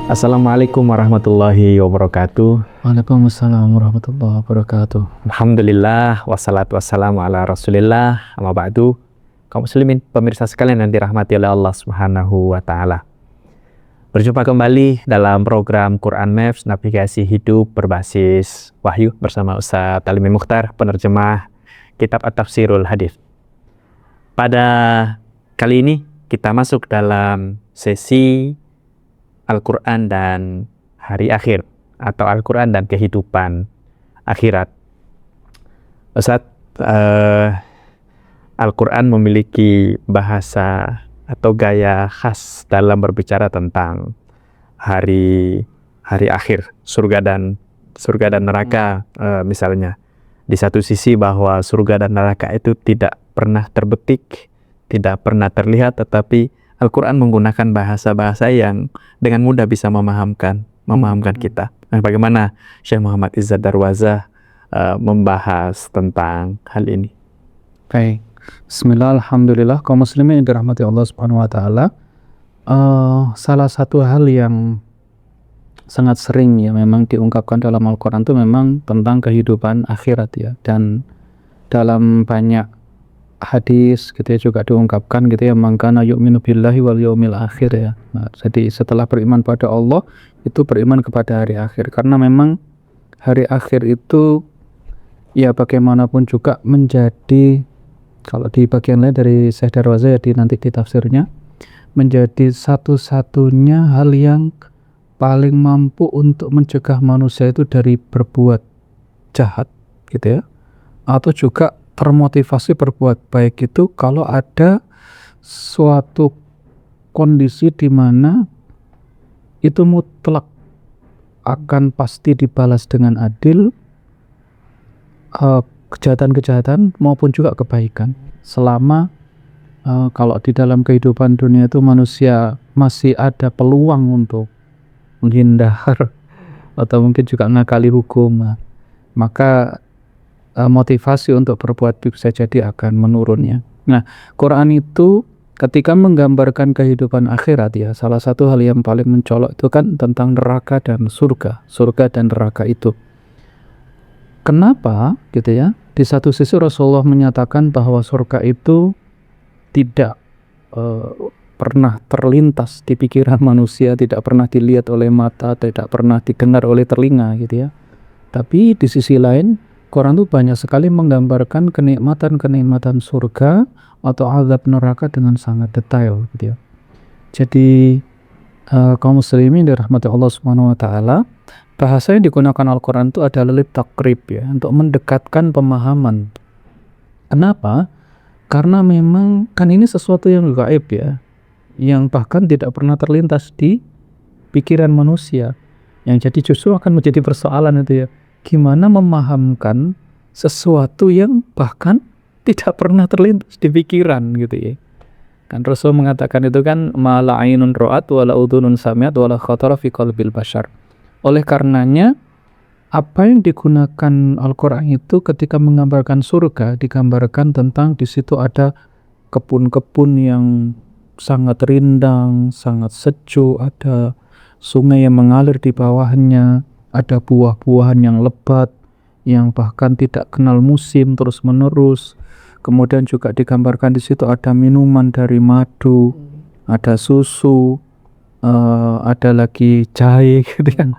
Assalamualaikum warahmatullahi wabarakatuh. Waalaikumsalam warahmatullahi wabarakatuh. Alhamdulillah, wassalatu wassalamu ala rasulillah, amma ba'du. Kaum muslimin, pemirsa sekalian yang dirahmati oleh Allah Subhanahu wa Ta'ala. Berjumpa kembali dalam program Quran Maps, navigasi hidup berbasis wahyu bersama Ustaz Talimi Mukhtar, penerjemah kitab At-Tafsirul Hadits. Pada kali ini kita masuk dalam sesi Al-Quran dan hari akhir atau Al-Quran dan kehidupan akhirat. Ustaz, Al-Quran memiliki bahasa atau gaya khas dalam berbicara tentang hari akhir, surga dan neraka. Misalnya di satu sisi bahwa surga dan neraka itu tidak pernah terbetik, tidak pernah terlihat, tetapi Al-Quran menggunakan bahasa-bahasa yang dengan mudah bisa memahamkan kita. Nah, bagaimana Syekh Muhammad Izzad Darwazah membahas tentang hal ini? Baik. Bismillah, alhamdulillah, kaum muslimin yang dirahmati Allah Subhanahu wa Ta'ala. Salah satu hal yang sangat sering ya memang diungkapkan dalam Al-Quran itu memang tentang kehidupan akhirat ya, dan dalam banyak hadis gitu ya juga diungkapkan gitu ya, man kana yu'minu billahi wal yaumil akhir ya. Nah, jadi setelah beriman pada Allah itu beriman kepada hari akhir, karena memang hari akhir itu ya bagaimanapun juga menjadi, kalau di bagian lain dari Syekh Darwazah ya nanti di tafsirnya, menjadi satu-satunya hal yang paling mampu untuk mencegah manusia itu dari berbuat jahat gitu ya, atau juga termotivasi berbuat baik itu kalau ada suatu kondisi di mana itu mutlak akan pasti dibalas dengan adil, kejahatan-kejahatan maupun juga kebaikan. Selama kalau di dalam kehidupan dunia itu manusia masih ada peluang untuk menghindar atau mungkin juga ngakali hukum, maka motivasi untuk berbuat bisa jadi akan menurun ya. Nah, Quran itu ketika menggambarkan kehidupan akhirat ya, salah satu hal yang paling mencolok itu kan tentang neraka dan surga dan neraka itu. Kenapa gitu ya? Di satu sisi Rasulullah menyatakan bahwa surga itu tidak pernah terlintas di pikiran manusia, tidak pernah dilihat oleh mata, tidak pernah didengar oleh telinga gitu ya. Tapi di sisi lain Quran itu banyak sekali menggambarkan kenikmatan surga atau azab neraka dengan sangat detail gitu ya. Jadi kaum muslimin dirahmati Allah Subhanahu wa Ta'ala, bahasa yang digunakan Al-Quran itu adalah takrib ya, untuk mendekatkan pemahaman. Kenapa? Karena memang kan ini sesuatu yang gaib ya, yang bahkan tidak pernah terlintas di pikiran manusia, yang jadi justru akan menjadi persoalan itu ya, gimana memahamkan sesuatu yang bahkan tidak pernah terlintas di pikiran gitu ya. Kan Rasul mengatakan itu kan, ma la ainun ra'at wa la udhunun sami'at wa la khatara fi qalbil bashar. Oleh karenanya apa yang digunakan Al-Quran itu ketika menggambarkan surga, digambarkan tentang di situ ada kebun-kebun yang sangat rindang, sangat sejuk, ada sungai yang mengalir di bawahnya, ada buah-buahan yang lebat yang bahkan tidak kenal musim terus menerus. Kemudian juga digambarkan di situ ada minuman dari madu, ada susu, ada lagi jahe gitu kan,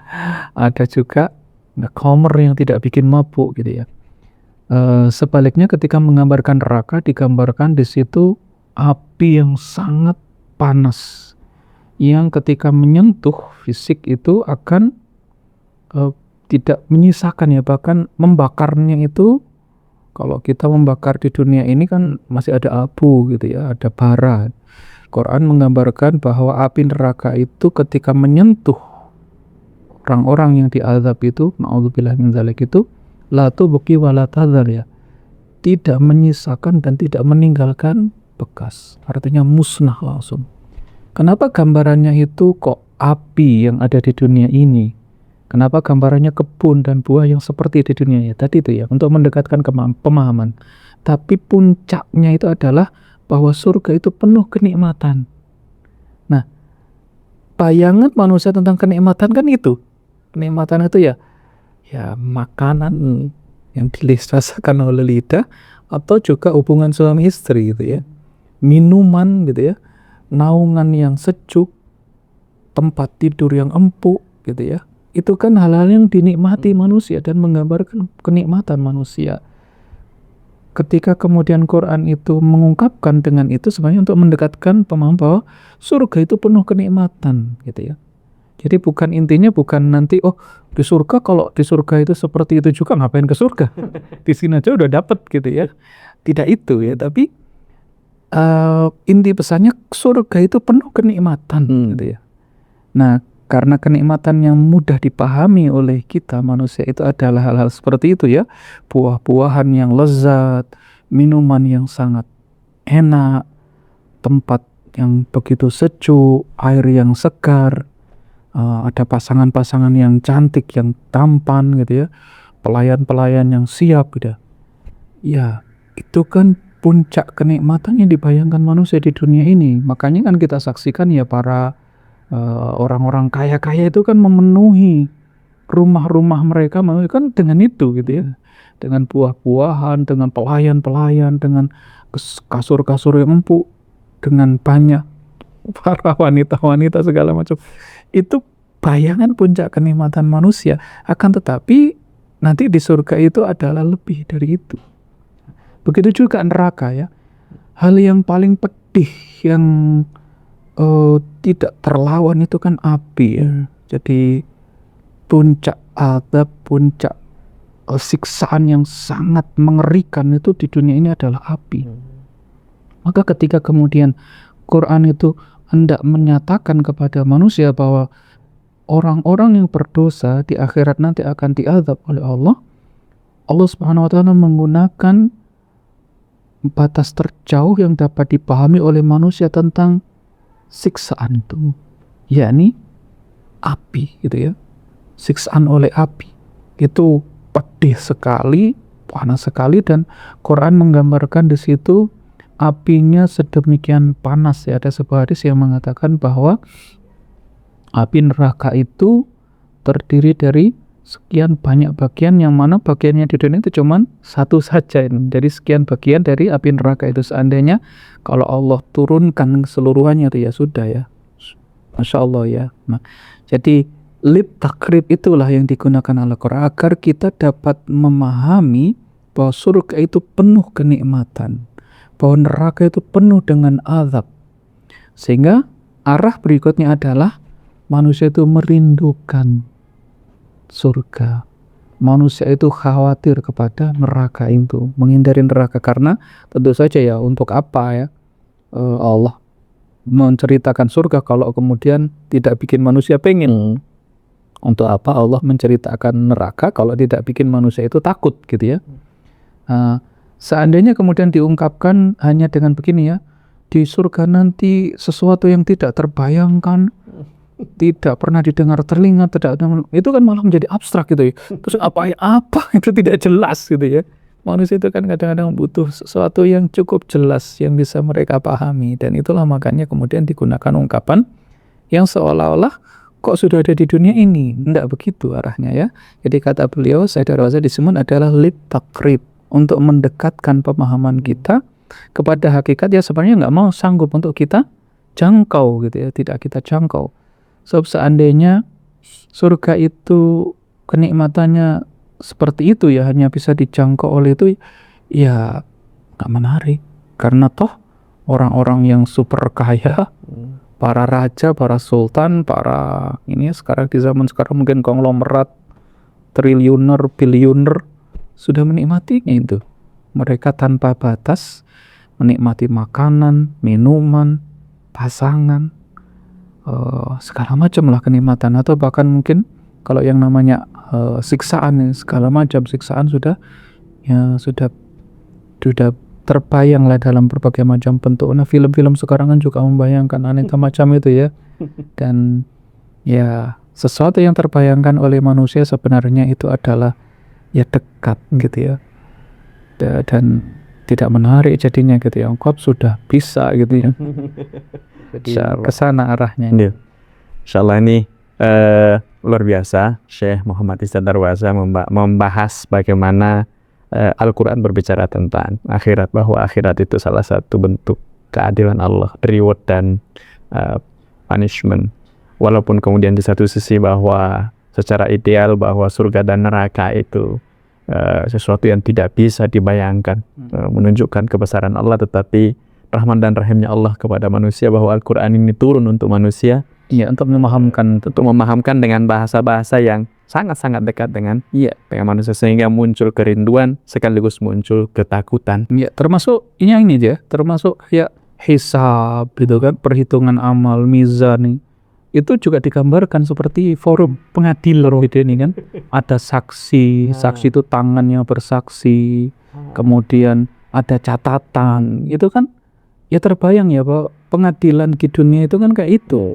ada juga khamr yang tidak bikin mabuk gitu ya. Sebaliknya ketika menggambarkan neraka, digambarkan di situ api yang sangat panas yang ketika menyentuh fisik itu akan tidak menyisakan ya, bahkan membakarnya itu, kalau kita membakar di dunia ini kan masih ada abu gitu ya, ada bara. Quran menggambarkan bahwa api neraka itu ketika menyentuh orang-orang yang diazab itu, na'udzubillah min dzalik, itu la tubqi wa la tadhar ya, tidak menyisakan dan tidak meninggalkan bekas, artinya musnah langsung. Kenapa gambarannya itu kok api yang ada di dunia ini? Kenapa gambarannya kebun dan buah yang seperti di dunia ya? Tadi itu ya, untuk mendekatkan pemahaman. Tapi puncaknya itu adalah bahwa surga itu penuh kenikmatan. Nah, bayangan manusia tentang kenikmatan kan itu. Kenikmatan itu ya makanan yang dirasakan oleh lidah, atau juga hubungan suami istri gitu ya. Minuman gitu ya. Naungan yang sejuk, tempat tidur yang empuk gitu ya. Itu kan hal-hal yang dinikmati manusia dan menggambarkan kenikmatan manusia. Ketika kemudian Quran itu mengungkapkan dengan itu sebenarnya untuk mendekatkan pemahaman bahwa surga itu penuh kenikmatan gitu ya. Jadi intinya bukan nanti di surga, kalau di surga itu seperti itu juga ngapain ke surga. Di sini aja udah dapet gitu ya. Tidak itu ya, tapi inti pesannya surga itu penuh kenikmatan gitu ya. Nah, karena kenikmatan yang mudah dipahami oleh kita manusia itu adalah hal-hal seperti itu ya. Buah-buahan yang lezat, minuman yang sangat enak, tempat yang begitu sejuk, air yang segar, ada pasangan-pasangan yang cantik, yang tampan gitu ya, pelayan-pelayan yang siap gitu. Ya, itu kan puncak kenikmatan yang dibayangkan manusia di dunia ini. Makanya kan kita saksikan ya para orang-orang kaya-kaya itu kan memenuhi rumah-rumah mereka kan dengan itu gitu ya, dengan buah-buahan, dengan pelayan-pelayan, dengan kasur-kasur yang empuk, dengan banyak para wanita-wanita segala macam. Itu bayangan puncak kenikmatan manusia. Akan tetapi nanti di surga itu adalah lebih dari itu. Begitu juga neraka ya. Hal yang paling pedih yang tidak terlawan itu kan api ya. Jadi puncak azab, puncak siksaan yang sangat mengerikan itu di dunia ini adalah api. Maka ketika kemudian Quran itu hendak menyatakan kepada manusia bahwa orang-orang yang berdosa di akhirat nanti akan diazab oleh Allah, Allah Subhanahu wa taala menggunakan batas terjauh yang dapat dipahami oleh manusia tentang siksaan itu, yakni api gitu ya. Siksaan oleh api itu pedih sekali, panas sekali, dan Quran menggambarkan di situ apinya sedemikian panas ya. Ada sebuah hadis yang mengatakan bahwa api neraka itu terdiri dari sekian banyak bagian, yang mana bagiannya di dunia itu cuman satu saja. Jadi sekian bagian dari api neraka itu, seandainya kalau Allah turunkan keseluruhannya itu ya sudah ya, Masya Allah ya. Nah, jadi lip takrib itulah yang digunakan oleh Quran agar kita dapat memahami bahwa surga itu penuh kenikmatan, bahwa neraka itu penuh dengan azab, sehingga arah berikutnya adalah manusia itu merindukan surga. Manusia itu khawatir kepada neraka itu, menghindari neraka, karena tentu saja ya, untuk apa ya Allah menceritakan surga kalau kemudian tidak bikin manusia pengen. Untuk apa Allah menceritakan neraka kalau tidak bikin manusia itu takut gitu ya. Seandainya kemudian diungkapkan hanya dengan begini ya, di surga nanti sesuatu yang tidak terbayangkan, tidak pernah didengar telinga, itu kan malah menjadi abstrak gitu ya. Terus apa itu tidak jelas gitu ya. Manusia itu kan kadang-kadang butuh sesuatu yang cukup jelas, yang bisa mereka pahami, dan itulah makanya kemudian digunakan ungkapan yang seolah-olah kok sudah ada di dunia ini. Tidak begitu arahnya ya. Jadi kata beliau, Sayyidah Raza disebut adalah lit takrib, untuk mendekatkan pemahaman kita kepada hakikat ya sebenarnya nggak mau sanggup untuk kita jangkau gitu ya, tidak kita jangkau. Sebab seandainya surga itu kenikmatannya seperti itu ya, hanya bisa dijangkau oleh itu, ya nggak menarik. Karena toh orang-orang yang super kaya, para raja, para sultan, para ini sekarang di zaman sekarang mungkin konglomerat, triliuner, biliuner, sudah menikmatinya itu. Mereka tanpa batas menikmati makanan, minuman, pasangan, segala macam lah kenikmatan, atau bahkan mungkin kalau yang namanya siksaan, segala macam siksaan sudah terbayang lah dalam berbagai macam bentuk. Nah, film-film sekarang kan juga membayangkan aneka macam itu ya. Dan ya sesuatu yang terbayangkan oleh manusia sebenarnya itu adalah ya dekat gitu ya. Dan tidak menarik jadinya gitu ya. Engkau sudah bisa gitu ya. Jadi ke sana arahnya. Insyaallah ini luar biasa. Syekh Muhammad Izzat Darwaza membahas bagaimana Al-Quran berbicara tentang akhirat, bahwa akhirat itu salah satu bentuk keadilan Allah, reward dan punishment. Walaupun kemudian di satu sisi bahwa secara ideal bahwa surga dan neraka itu sesuatu yang tidak bisa dibayangkan, menunjukkan kebesaran Allah, tetapi rahman dan rahimnya Allah kepada manusia, bahwa Al-Quran ini turun untuk manusia, untuk memahamkan dengan bahasa-bahasa yang sangat-sangat dekat dengan manusia, sehingga muncul kerinduan sekaligus muncul ketakutan. Termasuk ini aja, termasuk kayak hisab gitu kan, perhitungan amal, mizan itu juga digambarkan seperti forum pengadilan gitu ini kan. Ada saksi itu tangannya bersaksi, kemudian ada catatan, itu kan ya terbayang ya bahwa pengadilan di dunia itu kan kayak itu.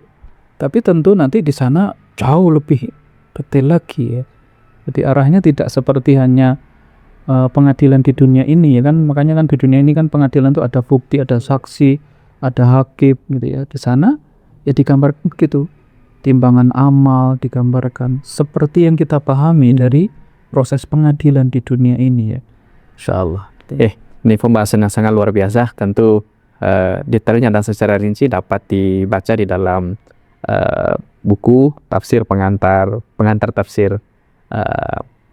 Tapi tentu nanti di sana jauh lebih detail lagi ya. Jadi arahnya tidak seperti hanya pengadilan di dunia ini ya kan. Makanya kan di dunia ini kan pengadilan itu ada bukti, ada saksi, ada hakim gitu ya. Di sana ya digambarkan begitu. Timbangan amal digambarkan seperti yang kita pahami dari proses pengadilan di dunia ini ya. Insyaallah. Ini pembahasan yang sangat luar biasa. Tentu detailnya dan secara rinci dapat dibaca di dalam buku tafsir pengantar tafsir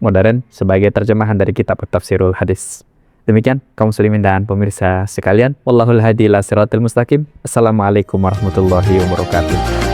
modern sebagai terjemahan dari kitab Tafsirul Hadis. Demikian kaum muslimin dan pemirsa sekalian, wallahul hadi ila siratal mustaqim. Assalamualaikum warahmatullahi wabarakatuh.